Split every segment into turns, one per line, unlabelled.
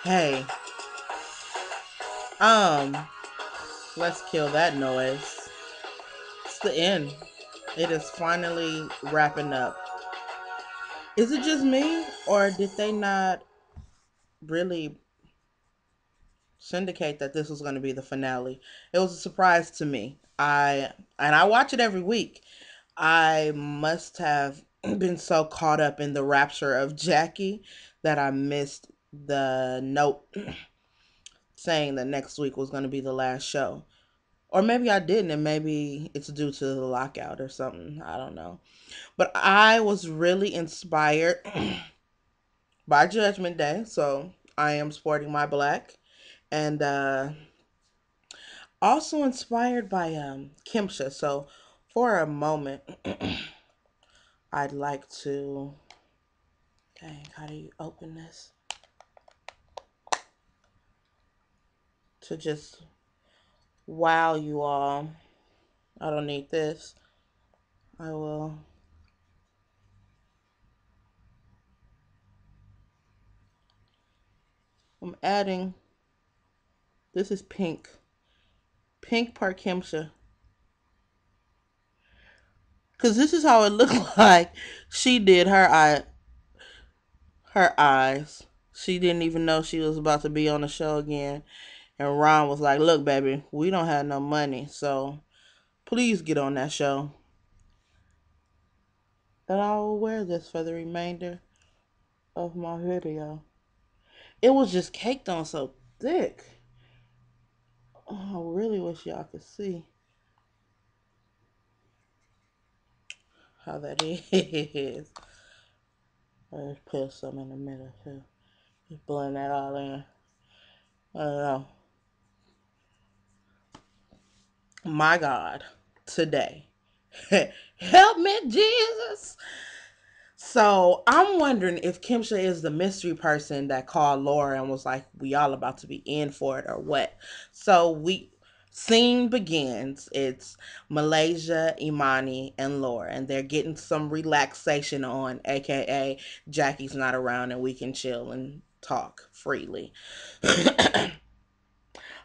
Hey, um, let's kill that noise. It's the end. It is finally wrapping up. Is it just me, or did they not really syndicate that this was going to be the finale? It was a surprise to me. I watch it every week. I must have been so caught up in the rapture of Jackie that I missed the note saying that next week was going to be the last show. Or maybe I didn't, and maybe it's due to the lockout or something. I don't know. But I was really inspired by Judgment Day, so I am sporting my black. And also inspired by Kimsha. So for a moment, I'd like to. Dang, how do you open this? To just wow you all. I don't need this. I will. I'm adding. This is pink. Pink part Kimsha. Cause this is how it looked like she did her eyes. She didn't even know she was about to be on the show again. And Ron was like, "Look, baby, we don't have no money, so please get on that show." And I will wear this for the remainder of my video. It was just caked on so thick. Oh, I really wish y'all could see how that is. Let's put some in the middle too. Just blend that all in. I don't know. My God, today. Help me, Jesus. So I'm wondering if Kimsha is the mystery person that called Laura and was like, "We all about to be in for it," or what. So we scene begins. It's Malaysia, Imani, and Laura, and they're getting some relaxation on, aka Jackie's not around and we can chill and talk freely.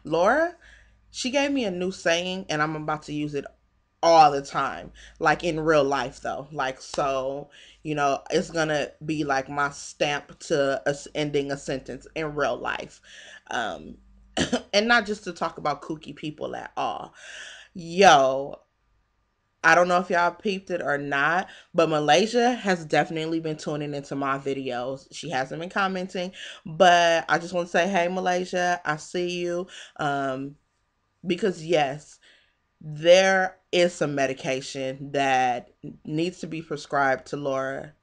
Laura, she gave me a new saying, and I'm about to use it all the time, like in real life though. Like, so, it's gonna be like my stamp to us ending a sentence in real life. Um, and not just to talk about kooky people at all. Yo, I don't know if y'all peeped it or not, but Malaysia has definitely been tuning into my videos. She hasn't been commenting, but I just want to say, hey, Malaysia, I see you. Because yes, there is some medication that needs to be prescribed to Laura.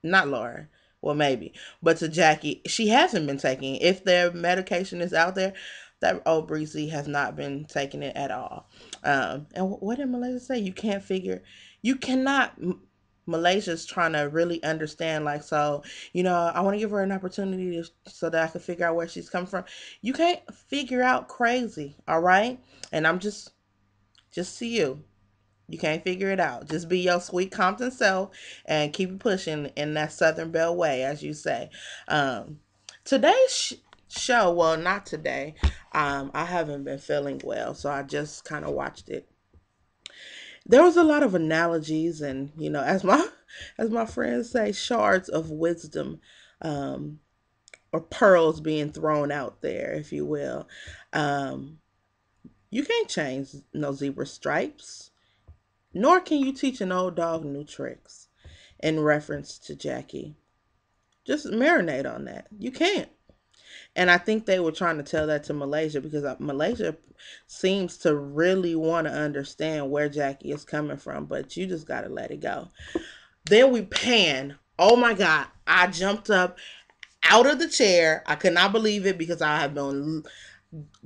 Not Laura. Well, maybe. But to Jackie, she hasn't been taking it. If their medication is out there, that old Breezy has not been taking it at all. And what did Malaysia say? You cannot. Malaysia's trying to really understand, like, so, I want to give her an opportunity so that I can figure out where she's coming from. You can't figure out crazy, all right? And I'm just to you. You can't figure it out. Just be your sweet Compton self and keep pushing in that Southern Belle way, as you say. Um, today's show, well, not today. I haven't been feeling well, so I just kind of watched it. There was a lot of analogies, and as my friends say, shards of wisdom, um, or pearls being thrown out there, if you will. Um, you can't change no zebra stripes. Nor can you teach an old dog new tricks, in reference to Jackie. Just marinate on that. You can't. And I think they were trying to tell that to Malaysia because Malaysia seems to really want to understand where Jackie is coming from, but you just got to let it go. Then we pan. Oh my God. I jumped up out of the chair. I could not believe it because I have been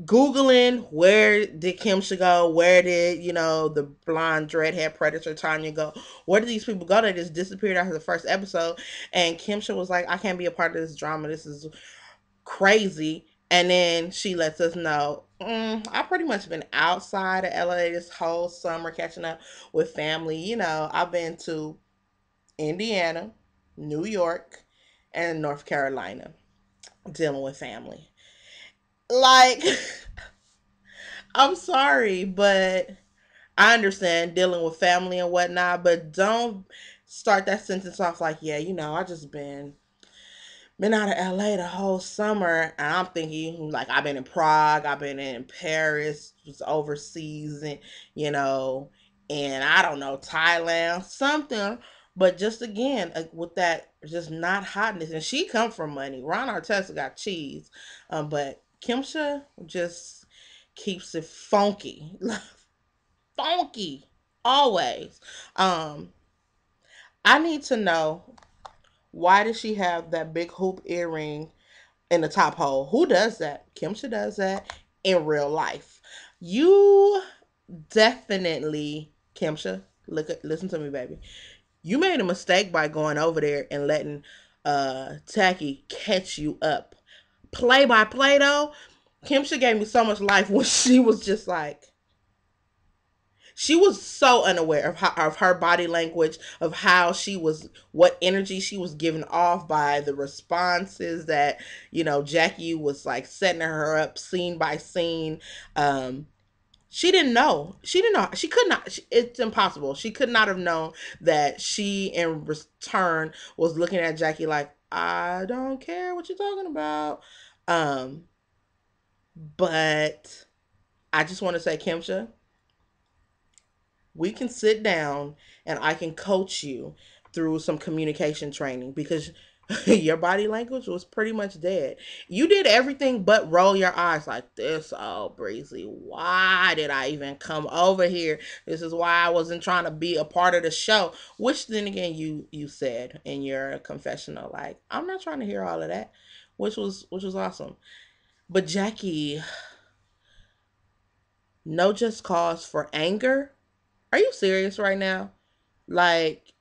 Googling where did Kimsha go? Where did, the blonde dreadhead predator Tanya go? Where did these people go? They just disappeared after the first episode. And Kimsha was like, I can't be a part of this drama. This is crazy. And then she lets us know, I've pretty much been outside of LA this whole summer catching up with family. I've been to Indiana, New York, and North Carolina dealing with family. Like, I'm sorry, but I understand dealing with family and whatnot, but don't start that sentence off like, yeah, I just been out of LA the whole summer, and I'm thinking like I've been in Prague, I've been in Paris, just overseas, and you know, and I don't know, Thailand, something. But just again, with that, just not hotness, and she come from money. Ron Artest got cheese, but Kimsha just keeps it funky, funky always. Um, I need to know, why does she have that big hoop earring in the top hole? Who does that? Kimsha does that in real life. You definitely, Kimsha, listen to me, baby. You made a mistake by going over there and letting Tacky catch you up. Play by play though, Kimsha gave me so much life when she was just like, she was so unaware of her body language, of how she was, what energy she was giving off by the responses that Jackie was like setting her up scene by scene. She didn't know. She didn't know. She could not. It's impossible. She could not have known that she, in return, was looking at Jackie like, I don't care what you're talking about. Um, but I just want to say, Kimcha, we can sit down and I can coach you through some communication training, because your body language was pretty much dead. You did everything but roll your eyes like this. Oh, Breezy, why did I even come over here? This is why I wasn't trying to be a part of the show. Which then again, you said in your confessional, like, I'm not trying to hear all of that, which was awesome. But Jackie, no just cause for anger. Are you serious right now? Like,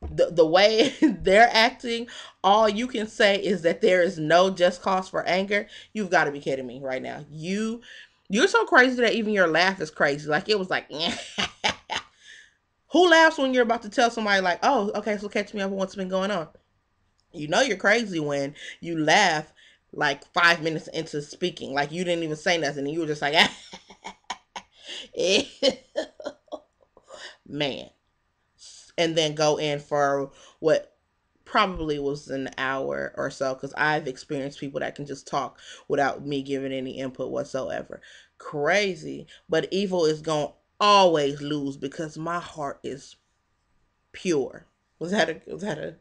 the way they're acting, all you can say is that there is no just cause for anger. You've got to be kidding me right now. You're so crazy that even your laugh is crazy. Like, it was like, who laughs when you're about to tell somebody like, oh, okay, so catch me up on what's been going on? You're crazy when you laugh like 5 minutes into speaking, like you didn't even say nothing, and you were just like, man, and then go in for what probably was an hour or so, because I've experienced people that can just talk without me giving any input whatsoever. Crazy. But evil is going to always lose because my heart is pure. Was that a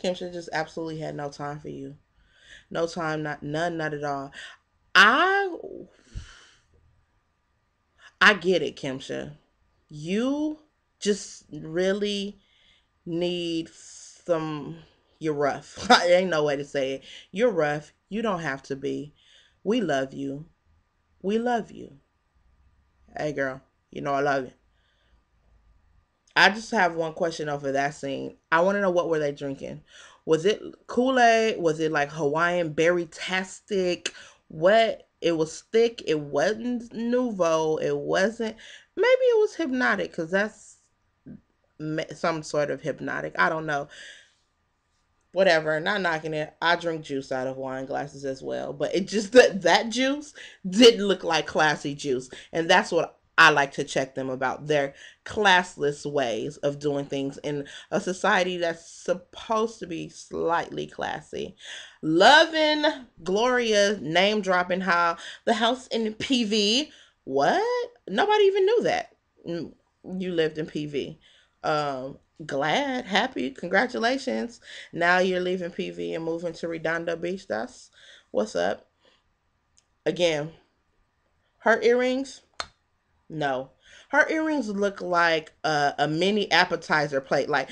Kimsha just absolutely had no time for you. No time, not at all. I I get it, Kimsha. You just really need some. You're rough. Ain't no way to say it. You're rough. You don't have to be. We love you. We love you. Hey, girl. I love you. I just have one question over that scene. I want to know, what were they drinking? Was it Kool-Aid? Was it like Hawaiian berry tastic? What? It was thick. It wasn't Nouveau. It wasn't. Maybe it was Hypnotic, because that's some sort of hypnotic. I don't know. Whatever, not knocking it. I drink juice out of wine glasses as well, but it just, that juice didn't look like classy juice, and that's what I like to check them about, their classless ways of doing things in a society that's supposed to be slightly classy. Loving Gloria name dropping how the house in PV. What? Nobody even knew that. You lived in PV. Glad, happy, congratulations. Now you're leaving PV and moving to Redondo Beach. That's what's up. Again, her earrings, no. Her earrings look like a mini appetizer plate. Like,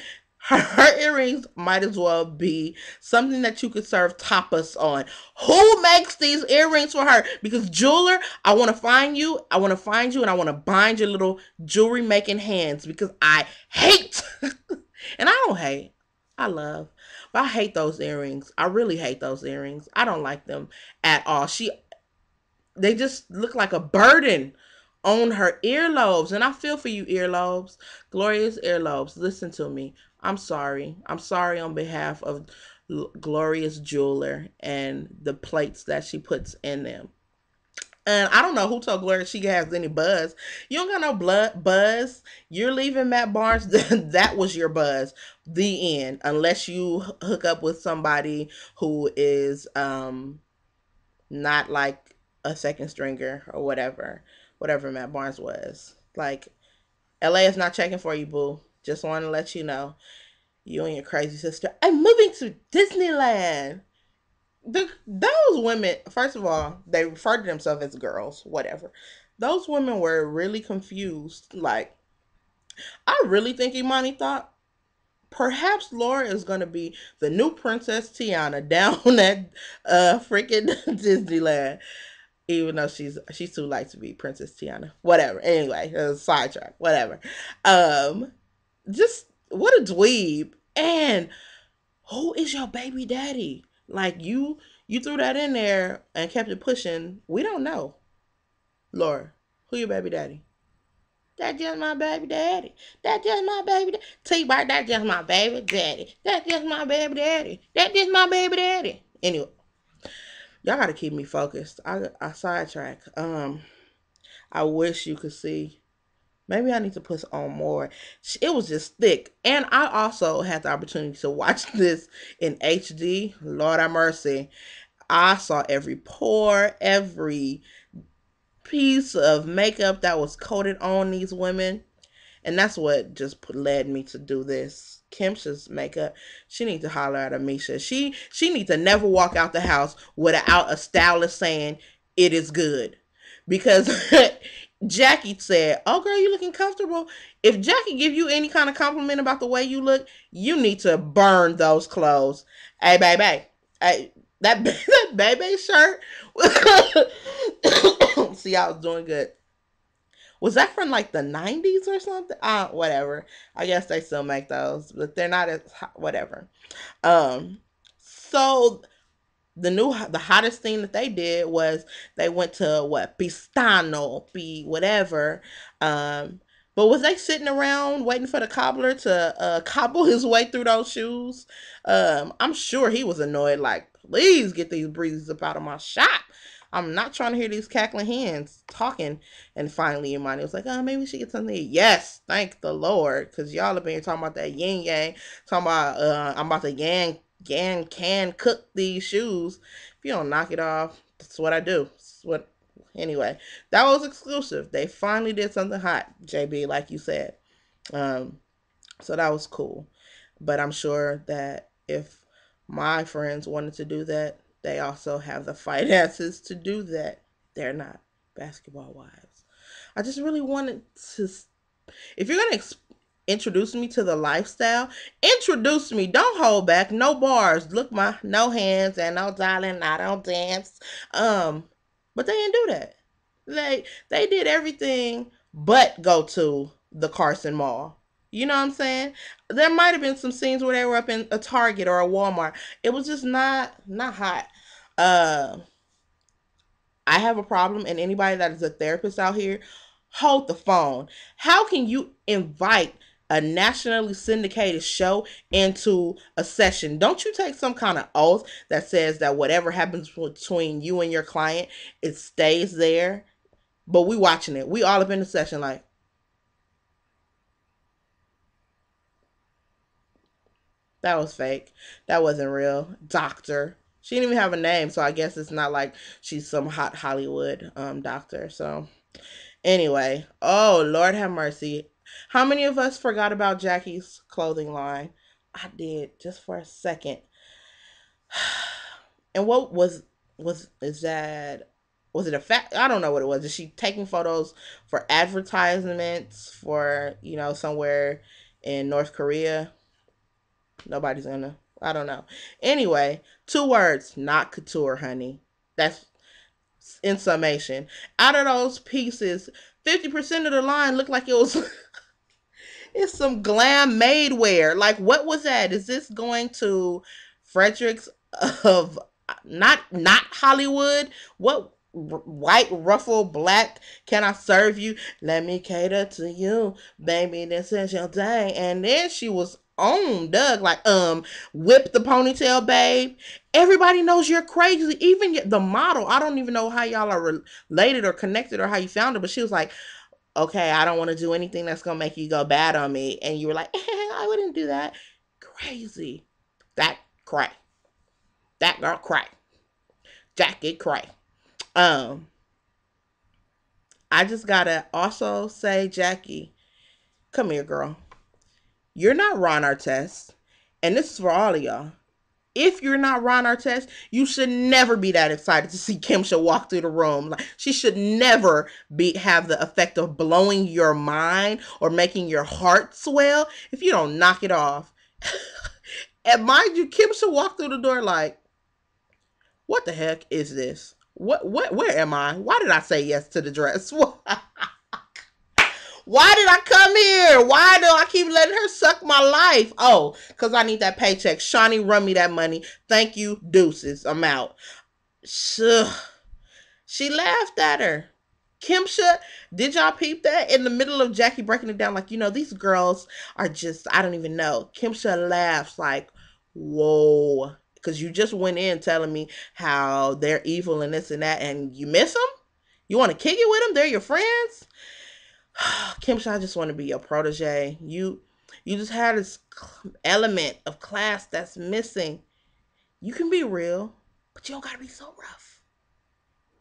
her earrings might as well be something that you could serve tapas on. Who makes these earrings for her? Because jeweler, I want to find you. I want to find you, and I want to bind your little jewelry making hands, because I hate, and I don't hate, I love, but I hate those earrings. I really hate those earrings. I don't like them at all. They just look like a burden on her earlobes. And I feel for you, earlobes. Gloria's earlobes. Listen to me. I'm sorry. I'm sorry on behalf of Gloria's jeweler and the plates that she puts in them. And I don't know who told Gloria she has any buzz. You don't got no blood buzz. You're leaving Matt Barnes. That was your buzz. The end. Unless you hook up with somebody who is not like a second stringer or whatever. Whatever Matt Barnes was. Like LA is not checking for you, boo. Just want to let you know. You and your crazy sister. I'm moving to Disneyland. Those women, first of all, they refer to themselves as girls, whatever. Those women were really confused. Like, I really think Imani thought perhaps Laura is going to be the new Princess Tiana down at freaking Disneyland. Even though she's too light to be Princess Tiana. Whatever. Anyway, sidetrack. Whatever. Um, just what a dweeb. And who is your baby daddy? Like you threw that in there and kept it pushing. We don't know. Laura, who your baby daddy? That's just my baby daddy. That's just my baby daddy. T-Bart, that's just my baby daddy. That's just my baby daddy. That's just my baby daddy. Anyway, y'all gotta keep me focused. I sidetrack. I wish you could see. Maybe I need to put on more. It was just thick. And I also had the opportunity to watch this in HD. Lord have mercy. I saw every pore, every piece of makeup that was coated on these women. And that's what just led me to do this. Kimsha's makeup, she needs to holler at Amisha. She needs to never walk out the house without a stylist saying it is good. Because Jackie said, "Oh girl, you looking comfortable." If Jackie give you any kind of compliment about the way you look, you need to burn those clothes. Hey baby, hey, that baby shirt. See, I was doing good. Was that from like the 90s or something? Whatever. I guess they still make those, but they're not as whatever. Um, so the hottest thing that they did was they went to what Pistano, be whatever. Um, but was they sitting around waiting for the cobbler to cobble his way through those shoes? I'm sure he was annoyed. Like, please get these breezes up out of my shop. I'm not trying to hear these cackling hens talking. And finally, Imani was like, "Oh, maybe we should get something to eat." Yes, thank the Lord, because y'all have been here talking about that yin yang, talking about I'm about to yang can cook these shoes. If you don't knock it off, that's what I do. That's what anyway. That was exclusive. They finally did something hot, JB, like you said. Um, so that was cool. But I'm sure that if my friends wanted to do that, they also have the finances to do that. They're not basketball wives. I just really wanted to. If you're gonna introduce me to the lifestyle, introduce me. Don't hold back. No bars. Look, my no hands and no darling. I don't dance. Um, but they didn't do that. They did everything but go to the Carson Mall. You know what I'm saying? There might have been some scenes where they were up in a Target or a Walmart. It was just not hot. Uh, I have a problem, and anybody that is a therapist out here, hold the phone. How can you invite a nationally syndicated show into a session? Don't you take some kind of oath that says that whatever happens between you and your client, it stays there? But we watching it. We all up in the session like, that was fake. That wasn't real. Doctor. She didn't even have a name, so I guess it's not like she's some hot Hollywood doctor. So anyway, oh Lord have mercy. How many of us forgot about Jackie's clothing line? I did just for a second. And what was is that? Was it a fact? I don't know what it was. Is she taking photos for advertisements for somewhere in North Korea? Nobody's gonna. I don't know. Anyway, two words: not couture, honey. That's in summation. Out of those pieces, 50% of the line looked like it was it's some glam made wear. Like, what was that? Is this going to Fredericks of not Hollywood? What white ruffle black can I serve you? Let me cater to you, baby. This is your day. And then she was on, Doug. Like, whip the ponytail, babe. Everybody knows you're crazy. Even the model. I don't even know how y'all are related or connected or how you found her, but she was like, okay, I don't want to do anything that's gonna make you go bad on me. And you were like, I wouldn't do that. Crazy. That cray. That girl cray. Jackie cray. Um, I just gotta also say, Jackie, come here, girl. You're not Ron Artest, and this is for all of y'all. If you're not Ron Artest, you should never be that excited to see Kimsha walk through the room. Like, she should never have the effect of blowing your mind or making your heart swell if you don't knock it off. And mind you, Kimsha walked through the door like, what the heck is this? What where am I? Why did I say yes to the dress? Why did I come here? Why do I keep letting her suck my life? Oh, because I need that paycheck. Shawnee, run me that money. Thank you. Deuces. I'm out. She laughed at her. Kimsha, did y'all peep that? In the middle of Jackie breaking it down, like, these girls are just, I don't even know. Kimsha laughs like, whoa. Because you just went in telling me how they're evil and this and that, and you miss them? You want to kick it with them? They're your friends? Kimsha, I just want to be your protege. You just had this element of class that's missing. You can be real, but you don't gotta be so rough,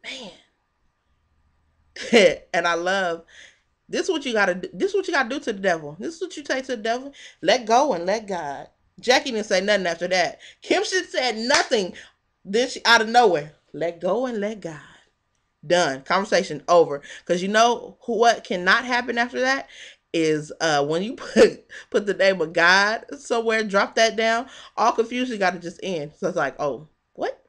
man. And I love this. Is what you gotta do. This is what you gotta do to the devil. This is what you take to the devil. Let go and let God. Jackie didn't say nothing after that. Kimsha said nothing. Then she out of nowhere. Let go and let God. Done. Conversation over. Because what cannot happen after that is when you put the name of God somewhere, drop that down, all confusion got to just end. So it's like, oh, what?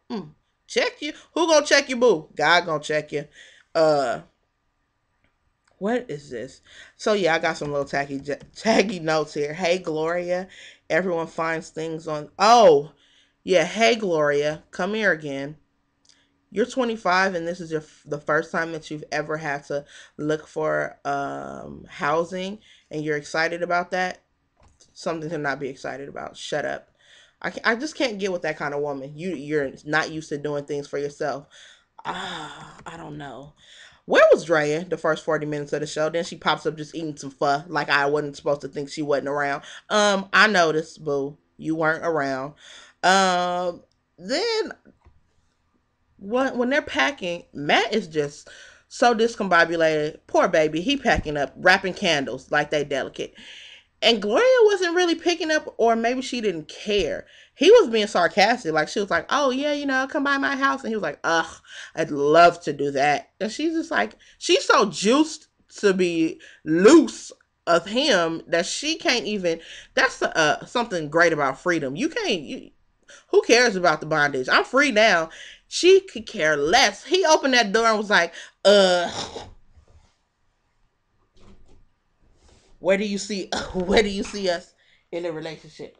Check you. Who gonna check you, boo? God gonna check you. What is this? So yeah, I got some little taggy notes here. Hey Gloria, everyone finds things on. Oh, yeah. Hey Gloria, come here again. You're 25 and this is the first time that you've ever had to look for housing, and you're excited about that. Something to not be excited about. Shut up. I just can't get with that kind of woman. You're not used to doing things for yourself. I don't know. Where was Drea the first 40 minutes of the show? Then she pops up just eating some pho, like I wasn't supposed to think she wasn't around. I noticed, boo. You weren't around. Then when they're packing, Matt is just so discombobulated. Poor baby. He packing up, wrapping candles like they delicate. And Gloria wasn't really picking up, or maybe she didn't care. He was being sarcastic. Like, she was like, oh, yeah, come by my house. And he was like, ugh, I'd love to do that. And she's just like, she's so juiced to be loose of him that she can't even. That's something great about freedom. Who cares about the bondage? I'm free now. She could care less. He opened that door and was like, where do you see us in a relationship?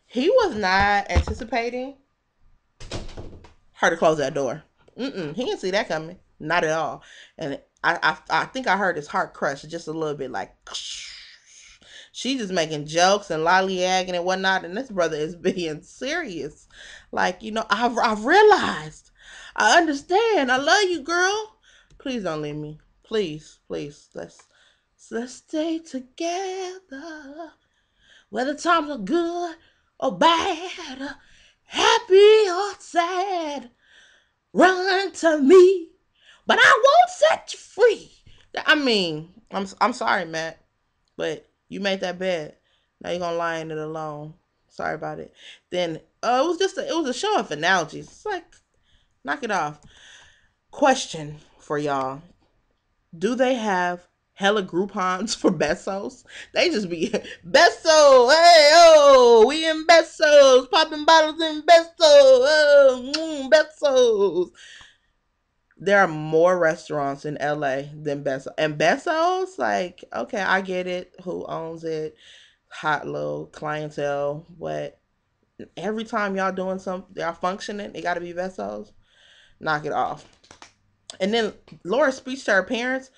He was not anticipating her to close that door. He didn't see that coming. Not at all. And I think I heard his heart crush just a little bit, like, she's just making jokes and lollygagging and whatnot, and this brother is being serious. Like, I've realized. I understand. I love you, girl. Please don't leave me. Please, please. Let's stay together. Whether times are good or bad, happy or sad, run to me, but I won't set you free. I mean, I'm sorry, Matt, but you made that bed. Now you're gonna lie in it alone. Sorry about it. Then it was a show of analogies. It's like, knock it off. Question for y'all: do they have hella Groupons for Bessos? They just be Besso, hey oh, we in Bessos, popping bottles in Bessos, Bessos. There are more restaurants in LA than Bessos, and Bessos, like, okay, I get it. Who owns it? Hot little clientele, but every time y'all doing something, y'all functioning, it got to be Bessos. Knock it off. And then Laura's speech to her parents.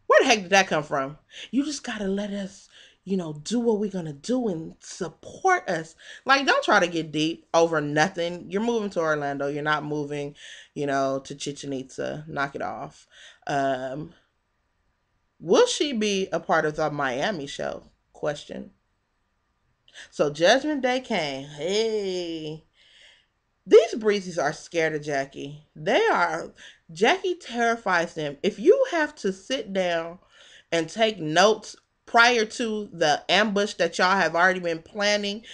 Where the heck did that come from? You just gotta let us. do what we're gonna do and support us. Like, don't try to get deep over nothing. You're moving to Orlando. You're not moving, to Chichen Itza. Knock it off. Um, will she be a part of the Miami show? Question. So Judgment Day came. Hey, these breezes are scared of Jackie. They are. Jackie terrifies them. If you have to sit down and take notes prior to the ambush that y'all have already been planning,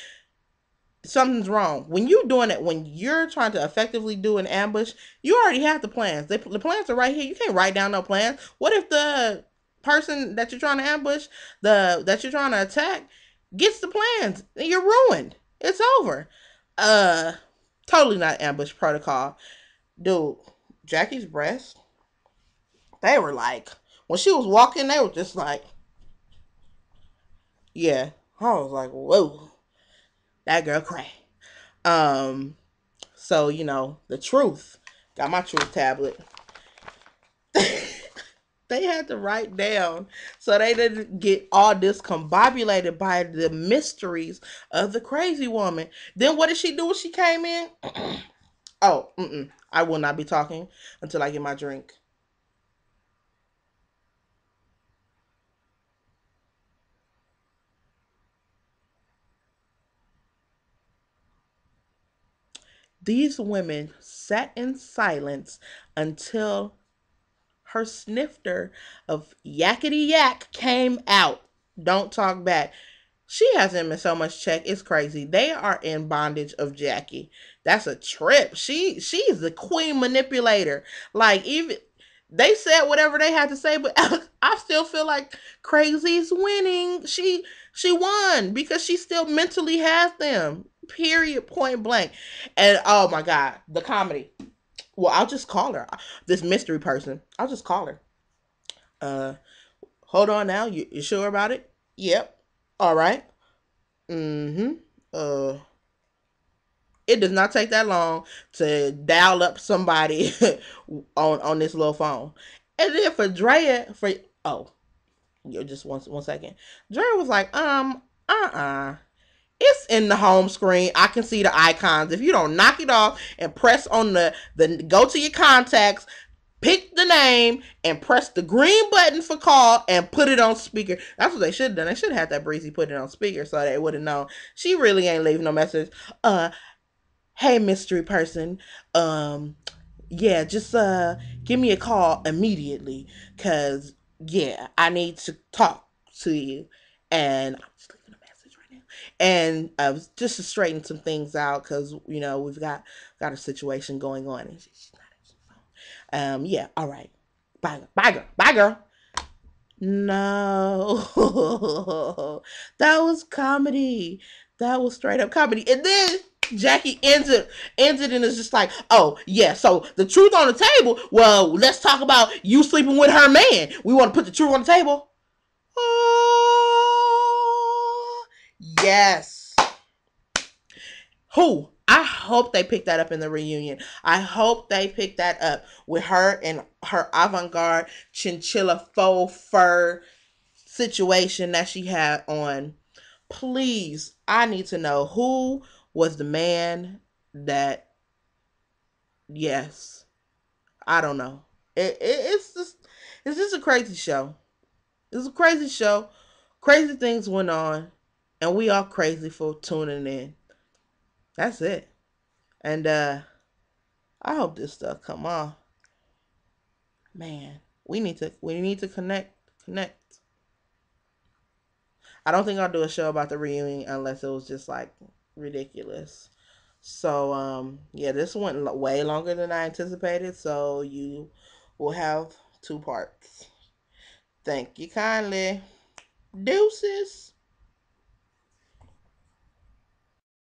something's wrong. When you're doing it, when you're trying to effectively do an ambush, you already have the plans. The plans are right here. You can't write down no plans. What if the person that you're trying to ambush, the that you're trying to attack, gets the plans? You're ruined. It's over. Uh, totally not ambush protocol, dude. Jackie's breasts, they were like, when she was walking, they were just like, yeah. I was like, whoa, that girl cray. Um, so the truth. Got my truth tablet. They had to write down so they didn't get all discombobulated by the mysteries of the crazy woman. Then what did she do when she came in? Oh, I will not be talking until I get my drink. These women sat in silence until her snifter of yakety yak came out. Don't talk back. She has him in so much check. It's crazy. They are in bondage of Jackie. That's a trip. She's the queen manipulator. Like, even they said whatever they had to say, but I still feel like Crazy's winning. She won because she still mentally has them. Period. Point blank. And oh my god, the comedy. Well, I'll just call her this mystery person. I'll just call her. Uh, hold on now. You sure about it? Yep. All right. Mm-hmm. Uh, it does not take that long to dial up somebody on this little phone. And then for Drea, oh, you just one second. Drea was like, it's in the home screen. I can see the icons. If you don't knock it off and press on the go to your contacts, pick the name and press the green button for call and put it on speaker. That's what they should have done. They should have had that breezy put it on speaker so they would have known she really ain't leaving no message. Hey mystery person, yeah, just give me a call immediately, cause yeah, I need to talk to you, and I'm just leaving a message right now, and just to straighten some things out, cause we've got a situation going on, and she's not answering the phone. Yeah, all right, bye girl, bye girl. No, that was comedy. That was straight up comedy. And then Jackie ends it and is just like, oh yeah, so the truth on the table. Well, let's talk about you sleeping with her man. We want to put the truth on the table. Oh yes. Who? I hope they pick that up in the reunion. I hope they pick that up with her and her avant-garde chinchilla faux fur situation that she had on. Please, I need to know who was the man that. Yes, I don't know. It's just a crazy show. It's a crazy show. Crazy things went on, and we all crazy for tuning in. That's it. And I hope this stuff come on. Man, we need to connect. I don't think I'll do a show about the reunion unless it was just like ridiculous. So yeah, this went way longer than I anticipated. So you will have two parts. Thank you kindly. Deuces.